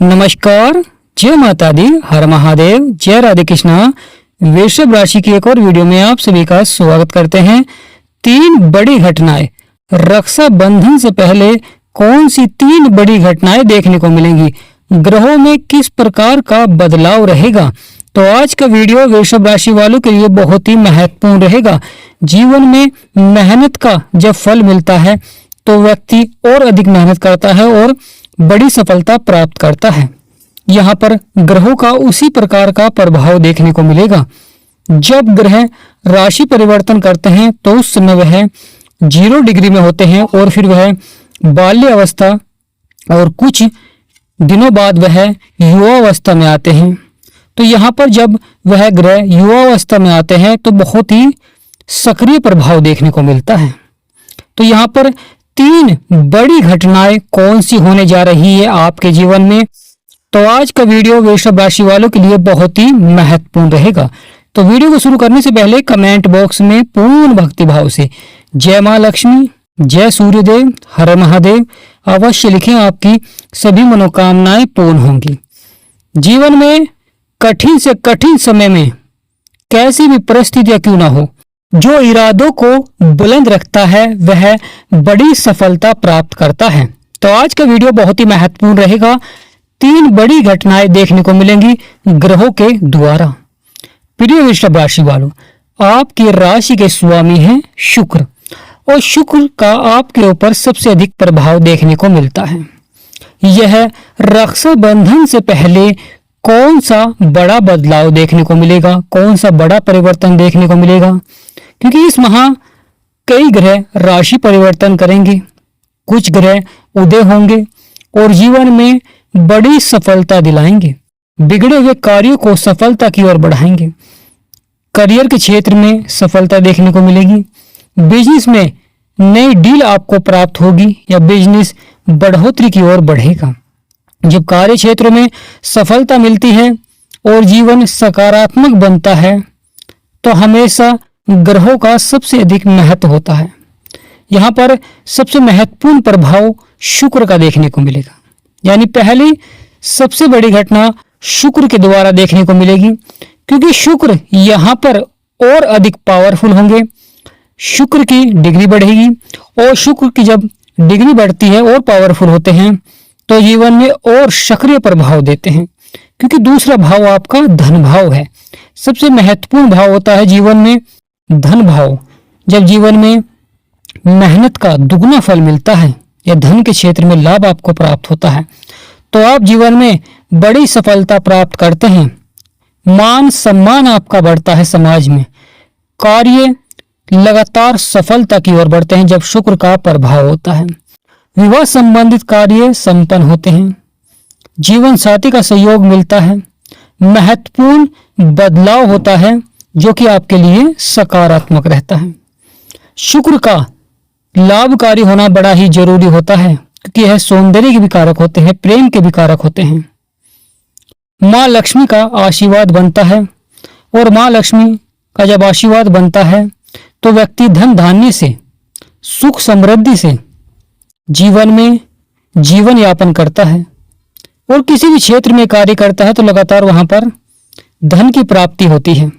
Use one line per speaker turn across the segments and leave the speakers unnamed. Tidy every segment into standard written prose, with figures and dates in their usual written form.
नमस्कार, जय माता दी, हर महादेव, जय राधे कृष्णा। वृषभ राशि की एक और वीडियो में आप सभी का स्वागत करते हैं। 3 बड़ी घटनाएं रक्षा बंधन से पहले कौन सी 3 बड़ी घटनाएं देखने को मिलेंगी, ग्रहों में किस प्रकार का बदलाव रहेगा। तो आज का वीडियो वृषभ राशि वालों के लिए बहुत ही महत्वपूर्ण रहेगा। जीवन में मेहनत का जब फल मिलता है तो व्यक्ति और अधिक मेहनत करता है और बड़ी सफलता प्राप्त करता है। यहाँ पर ग्रहों का उसी प्रकार का प्रभाव देखने को मिलेगा। जब ग्रह राशि परिवर्तन करते हैं तो उस समय वह 0 डिग्री में होते हैं और फिर वह बाल्य अवस्था और कुछ दिनों बाद वह युवा अवस्था में आते हैं। तो यहाँ पर जब वह ग्रह युवा अवस्था में आते हैं तो बहुत ही सक्रिय प्रभाव देखने को मिलता है। तो यहाँ पर 3 बड़ी घटनाएं कौन सी होने जा रही है आपके जीवन में, तो आज का वीडियो वृषभ राशि वालों के लिए बहुत ही महत्वपूर्ण रहेगा। तो वीडियो को शुरू करने से पहले कमेंट बॉक्स में पूर्ण भक्ति भाव से जय मां लक्ष्मी, जय सूर्यदेव, हर महादेव अवश्य लिखें। आपकी सभी मनोकामनाएं पूर्ण होंगी। जीवन में कठिन से कठिन समय में कैसी भी परिस्थितियां क्यों ना हो, जो इरादों को बुलंद रखता है वह बड़ी सफलता प्राप्त करता है। तो आज का वीडियो बहुत ही महत्वपूर्ण रहेगा। 3 बड़ी घटनाएं देखने को मिलेंगी ग्रहों के द्वारा। प्रिय वृषभ राशि वालों, आपकी राशि के स्वामी हैं शुक्र और शुक्र का आपके ऊपर सबसे अधिक प्रभाव देखने को मिलता है। यह रक्षा बंधन से पहले कौन सा बड़ा बदलाव देखने को मिलेगा, कौन सा बड़ा परिवर्तन देखने को मिलेगा, क्योंकि इस माह कई ग्रह राशि परिवर्तन करेंगे, कुछ ग्रह उदय होंगे और जीवन में बड़ी सफलता दिलाएंगे, बिगड़े हुए कार्यों को सफलता की ओर बढ़ाएंगे। करियर के क्षेत्र में सफलता देखने को मिलेगी, बिजनेस में नई डील आपको प्राप्त होगी या बिजनेस बढ़ोतरी की ओर बढ़ेगा। जब कार्य क्षेत्र में सफलता मिलती है और जीवन सकारात्मक बनता है तो हमेशा ग्रहों का सबसे अधिक महत्व होता है। यहाँ पर सबसे महत्वपूर्ण प्रभाव शुक्र का देखने को मिलेगा, यानी पहली सबसे बड़ी घटना शुक्र के द्वारा देखने को मिलेगी, क्योंकि शुक्र यहाँ पर और अधिक पावरफुल होंगे। शुक्र की डिग्री बढ़ेगी और शुक्र की जब डिग्री बढ़ती है और पावरफुल होते हैं तो जीवन में और सक्रिय प्रभाव देते हैं, क्योंकि दूसरा भाव आपका धन भाव है। सबसे महत्वपूर्ण भाव होता है जीवन में धन भाव। जब जीवन में मेहनत का दुगना फल मिलता है या धन के क्षेत्र में लाभ आपको प्राप्त होता है तो आप जीवन में बड़ी सफलता प्राप्त करते हैं। मान सम्मान आपका बढ़ता है समाज में, कार्य लगातार सफलता की ओर बढ़ते हैं जब शुक्र का प्रभाव होता है। विवाह संबंधित कार्य संपन्न होते हैं, जीवन साथी का सहयोग मिलता है, महत्वपूर्ण बदलाव होता है जो कि आपके लिए सकारात्मक रहता है। शुक्र का लाभकारी होना बड़ा ही जरूरी होता है, क्योंकि यह सौंदर्य के भी कारक होते हैं, प्रेम के भी कारक होते हैं। माँ लक्ष्मी का आशीर्वाद बनता है और माँ लक्ष्मी का जब आशीर्वाद बनता है तो व्यक्ति धन धान्य से, सुख समृद्धि से जीवन में जीवन यापन करता है और किसी भी क्षेत्र में कार्य करता है तो लगातार वहां पर धन की प्राप्ति होती है,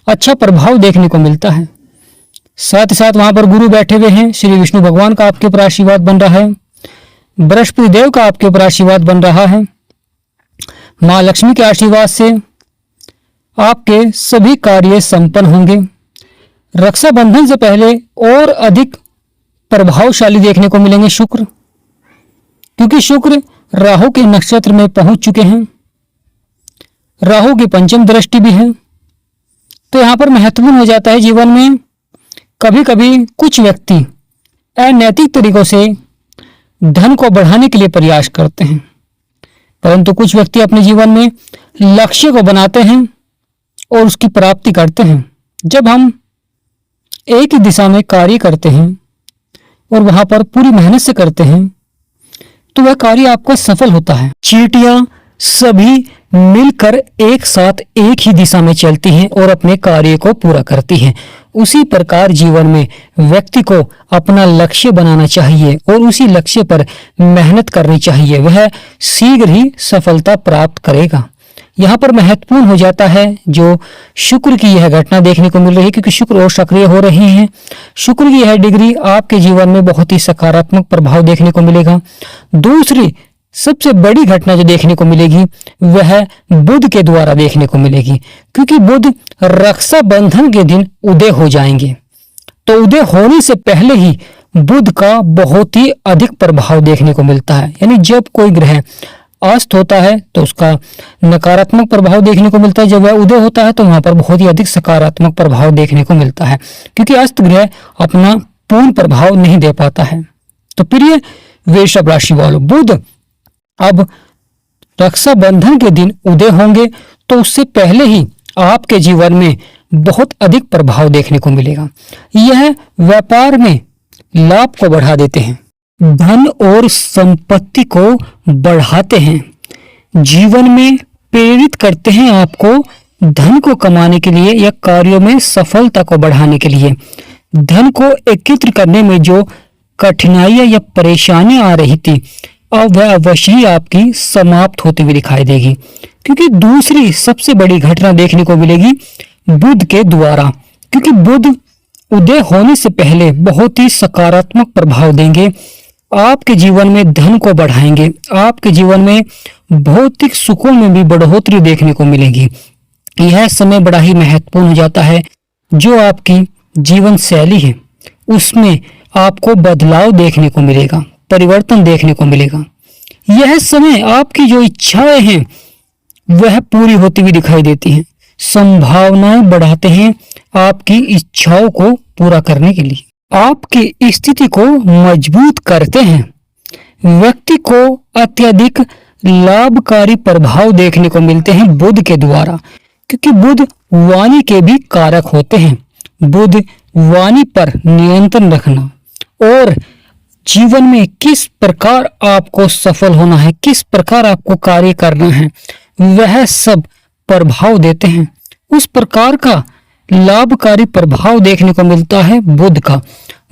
अच्छा प्रभाव देखने को मिलता है। साथ ही साथ वहां पर गुरु बैठे हुए हैं, श्री विष्णु भगवान का आपके ऊपर आशीर्वाद बन रहा है, बृहस्पति देव का आपके ऊपर आशीर्वाद बन रहा है। माँ लक्ष्मी के आशीर्वाद से आपके सभी कार्य संपन्न होंगे। रक्षाबंधन से पहले और अधिक प्रभावशाली देखने को मिलेंगे शुक्र, क्योंकि शुक्र राहु के नक्षत्र में पहुंच चुके हैं, राहु की पंचम दृष्टि भी है। तो यहां पर महत्वपूर्ण हो जाता है जीवन में कभी कभी कुछ व्यक्ति अनैतिक तरीकों से धन को बढ़ाने के लिए प्रयास करते हैं, परंतु कुछ व्यक्ति अपने जीवन में लक्ष्य को बनाते हैं और उसकी प्राप्ति करते हैं। जब हम एक ही दिशा में कार्य करते हैं और वहां पर पूरी मेहनत से करते हैं तो वह कार्य आपका सफल होता है। चींटियां सभी मिलकर एक साथ एक ही दिशा में चलती हैं और अपने कार्य को पूरा करती हैं उसी प्रकार जीवन में व्यक्ति को अपना लक्ष्य बनाना चाहिए और उसी लक्ष्य पर मेहनत करनी चाहिए। वह शीघ्र ही सफलता प्राप्त करेगा। यहाँ पर महत्वपूर्ण हो जाता है जो शुक्र की यह घटना देखने को मिल रही है, क्योंकि शुक्र और सक्रिय हो रहे हैं। शुक्र की यह डिग्री आपके जीवन में बहुत ही सकारात्मक प्रभाव देखने को मिलेगा। दूसरी सबसे बड़ी घटना जो देखने को मिलेगी वह बुध के द्वारा देखने को मिलेगी, क्योंकि बुध रक्षाबंधन के दिन उदय हो जाएंगे। तो उदय होने से पहले ही बुध का बहुत ही अधिक प्रभाव देखने को मिलता है। यानी जब कोई ग्रह अस्त होता है तो उसका नकारात्मक प्रभाव देखने को मिलता है, जब वह उदय होता है तो वहां पर बहुत ही अधिक सकारात्मक प्रभाव देखने को मिलता है, क्योंकि अस्त ग्रह अपना पूर्ण प्रभाव नहीं दे पाता है। तो प्रिय वृषभ राशि वालों, बुध अब रक्षाबंधन के दिन उदय होंगे तो उससे पहले ही आपके जीवन में बहुत अधिक प्रभाव देखने को मिलेगा। यह व्यापार में लाभ को बढ़ा देते हैं, धन और संपत्ति को बढ़ाते हैं, जीवन में प्रेरित करते हैं आपको धन को कमाने के लिए या कार्यों में सफलता को बढ़ाने के लिए। धन को एकत्र करने में जो कठिनाइयां या परेशानियां आ रही थी अब वह अवश्य ही आपकी समाप्त होती हुई दिखाई देगी, क्योंकि दूसरी सबसे बड़ी घटना देखने को मिलेगी बुध के द्वारा, क्योंकि बुध उदय होने से पहले बहुत ही सकारात्मक प्रभाव देंगे। आपके जीवन में धन को बढ़ाएंगे, आपके जीवन में भौतिक सुखों में भी बढ़ोतरी देखने को मिलेगी। यह समय बड़ा ही महत्वपूर्ण हो जाता है। जो आपकी जीवन शैली है उसमें आपको बदलाव देखने को मिलेगा, परिवर्तन देखने को मिलेगा। यह समय आपकी जो इच्छाएं हैं वह पूरी होती हुई दिखाई देती हैं, संभावनाएं बढ़ाते हैं आपकी इच्छाओं को पूरा करने के लिए, आपकी स्थिति को मजबूत करते हैं। व्यक्ति को अत्यधिक लाभकारी प्रभाव देखने को मिलते हैं बुध के द्वारा, क्योंकि बुध वाणी के भी कारक होते हैं। बुध वाणी पर नियंत्रण रखना और जीवन में किस प्रकार आपको सफल होना है, किस प्रकार आपको कार्य करना है, वह सब प्रभाव देते हैं। उस प्रकार का लाभकारी प्रभाव देखने को मिलता है बुध का।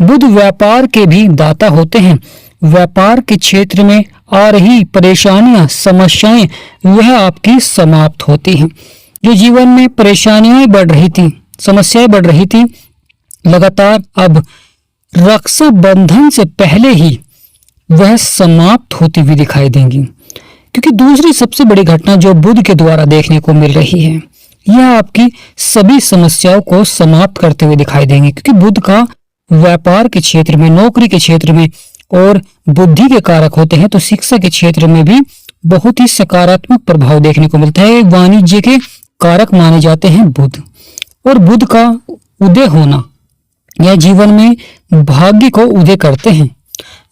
बुध व्यापार के भी दाता होते हैं। व्यापार के क्षेत्र में आ रही परेशानियां, समस्याएं वह आपकी समाप्त होती हैं। जो जीवन में परेशानियां बढ़ रही थी, समस्याएं बढ़ रही थी, लगातार अब रक्षाबंधन से पहले ही वह समाप्त होती हुई दिखाई देंगी, क्योंकि दूसरी सबसे बड़ी घटना जो बुध के द्वारा देखने को मिल रही है यह आपकी सभी समस्याओं को समाप्त करते हुए दिखाई देंगे, क्योंकि बुध का व्यापार के क्षेत्र में, नौकरी के क्षेत्र में और बुद्धि के कारक होते हैं, तो शिक्षा के क्षेत्र में भी बहुत ही सकारात्मक प्रभाव देखने को मिलता है। वाणिज्य के कारक माने जाते हैं बुध, और बुध का उदय होना यह जीवन में भाग्य को उदय करते हैं,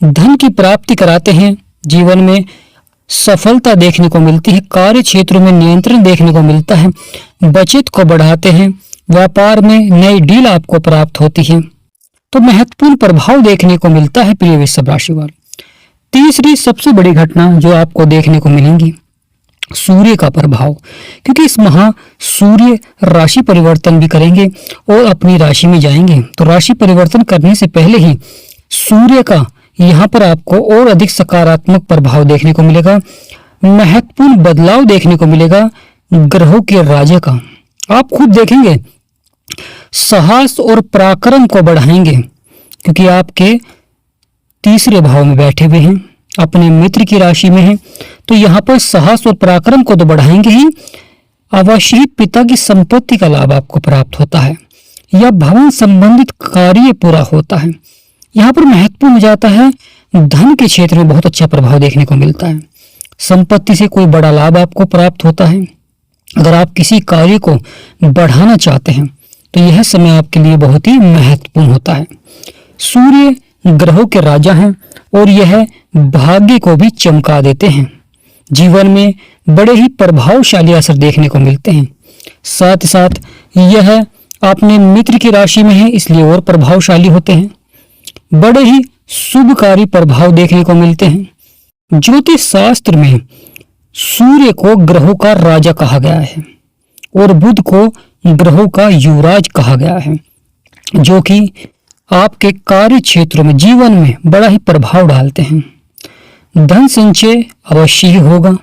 धन की प्राप्ति कराते हैं, जीवन में सफलता देखने को मिलती है, कार्य क्षेत्रों में नियंत्रण देखने को मिलता है, बचत को बढ़ाते हैं, व्यापार में नई डील आपको प्राप्त होती है। तो महत्वपूर्ण प्रभाव देखने को मिलता है प्रिय वृषभ राशि वाले। तीसरी सबसे बड़ी घटना जो आपको देखने को मिलेंगी सूर्य का प्रभाव, क्योंकि इस माह सूर्य राशि परिवर्तन भी करेंगे और अपनी राशि में जाएंगे। तो राशि परिवर्तन करने से पहले ही सूर्य का यहाँ पर आपको और अधिक सकारात्मक प्रभाव देखने को मिलेगा, महत्वपूर्ण बदलाव देखने को मिलेगा ग्रहों के राजा का। आप खुद देखेंगे साहस और पराक्रम को बढ़ाएंगे, क्योंकि आपके तीसरे भाव में बैठे हुए हैं, अपने मित्र की राशि में हैं, तो यहाँ पर साहस और पराक्रम को तो बढ़ाएंगे ही, अवश्य ही पिता की संपत्ति का लाभ आपको प्राप्त होता है या भवन संबंधित कार्य पूरा होता है। यहाँ पर महत्वपूर्ण हो जाता है धन के क्षेत्र में बहुत अच्छा प्रभाव देखने को मिलता है, संपत्ति से कोई बड़ा लाभ आपको प्राप्त होता है। अगर आप किसी कार्य को बढ़ाना चाहते हैं तो यह समय आपके लिए बहुत ही महत्वपूर्ण होता है। सूर्य ग्रहों के राजा हैं और यह भाग्य को भी चमका देते हैं, जीवन में बड़े ही प्रभावशाली असर देखने को मिलते हैं। साथ साथ यह अपने मित्र की राशि में है, इसलिए और प्रभावशाली होते हैं, बड़े ही शुभकारी प्रभाव देखने को मिलते हैं। ज्योतिष शास्त्र में सूर्य को ग्रहों का राजा कहा गया है और बुध को ग्रहों का युवराज कहा गया है। जो कि आपके कार्य क्षेत्रों में, जीवन में बड़ा ही प्रभाव डालते हैं। धन संचय अवश्य ही होगा।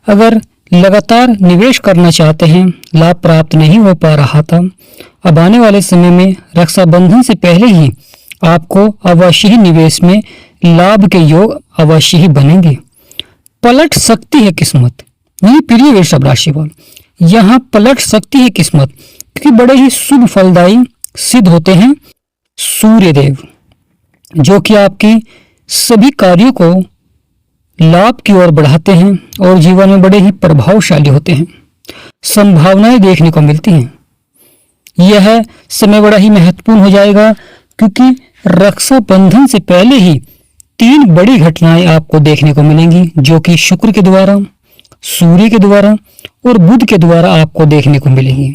अगर लगातार निवेश करना चाहते हैं, लाभ प्राप्त नहीं हो पा रहा था, अब आने वाले समय में रक्षाबंधन से पहले ही आपको अवश्य ही निवेश में लाभ के योग अवश्य ही बनेंगे। पलट सकती है किस्मत। ये प्रिय वृषभ राशि वाले, यहाँ पलट सकती है किस्मत, क्योंकि बड़े ही शुभ फलदायी सिद्ध होते हैं सूर्यदेव, जो कि आपकी सभी कार्यों को लाभ की ओर बढ़ाते हैं और जीवन में बड़े ही प्रभावशाली होते हैं। संभावनाएं देखने को मिलती हैं। यह समय बड़ा ही महत्वपूर्ण हो जाएगा, क्योंकि रक्षाबंधन से पहले ही 3 बड़ी घटनाएं आपको देखने को मिलेंगी, जो कि शुक्र के द्वारा, सूर्य के द्वारा और बुध के द्वारा आपको देखने को मिलेंगी।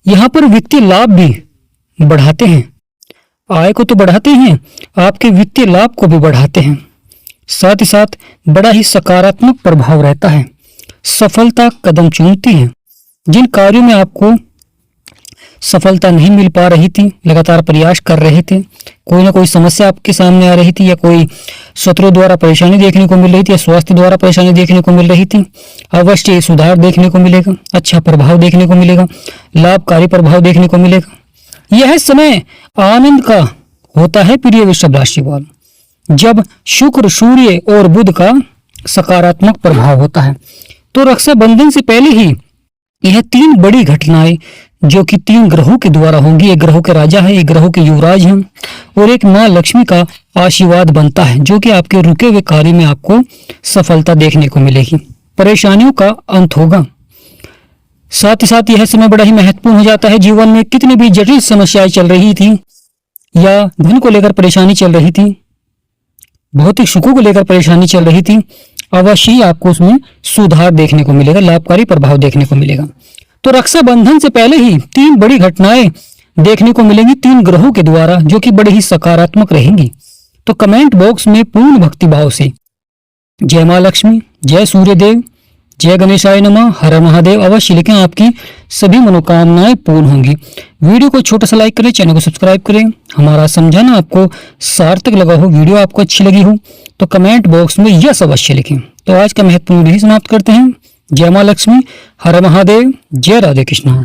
यहाँ पर वित्तीय लाभ भी बढ़ाते हैं। आय को तो बढ़ाते हैं, आपके वित्तीय लाभ को भी बढ़ाते हैं। साथ ही साथ बड़ा ही सकारात्मक प्रभाव रहता है। सफलता कदम चूमती है। जिन कार्यों में आपको सफलता नहीं मिल पा रही थी, लगातार प्रयास कर रहे थे, कोई ना कोई समस्या आपके सामने आ रही थी, या कोई शत्रु द्वारा परेशानी देखने को मिल रही थी, या स्वास्थ्य द्वारा परेशानी देखने को मिल रही थी, अवश्य सुधार देखने को मिलेगा। अच्छा प्रभाव देखने को मिलेगा, लाभकारी प्रभाव देखने को मिलेगा। यह समय आनंद का होता है प्रिय वृषभ राशि वाले, जब शुक्र, सूर्य और बुध का सकारात्मक प्रभाव होता है। तो रक्षाबंधन से पहले ही यह 3 बड़ी घटनाएं, जो कि 3 ग्रहों के द्वारा होंगी, एक ग्रहों के राजा है, एक ग्रहों के युवराज हैं और एक मां लक्ष्मी का आशीर्वाद बनता है, जो कि आपके रुके हुए कार्य में आपको सफलता देखने को मिलेगी। परेशानियों का अंत होगा। साथ ही साथ यह समय बड़ा ही महत्वपूर्ण हो जाता है। जीवन में कितनी भी जटिल समस्याएं चल रही थी, या धन को लेकर परेशानी चल रही थी, भौतिक सुखों को लेकर परेशानी चल रही थी, अवश्य ही आपको उसमें सुधार देखने को मिलेगा, लाभकारी प्रभाव देखने को मिलेगा। तो रक्षाबंधन से पहले ही 3 बड़ी घटनाएं देखने को मिलेंगी 3 ग्रहों के द्वारा, जो कि बड़े ही सकारात्मक रहेंगी। तो कमेंट बॉक्स में पूर्ण भक्ति भाव से जय मां लक्ष्मी, जय सूर्यदेव, जय गणेशाय नमः, हर महादेव अवश्य लिखें। आपकी सभी मनोकामनाएं पूर्ण होंगी। वीडियो को छोटा सा लाइक करें, चैनल को सब्सक्राइब करें। हमारा समझाना आपको सार्थक लगा हो, वीडियो आपको अच्छी लगी हो, तो कमेंट बॉक्स में यस अवश्य लिखें। तो आज का महत्वपूर्ण वीडियो समाप्त करते हैं। जय मां लक्ष्मी, हर महादेव, जय राधे कृष्ण।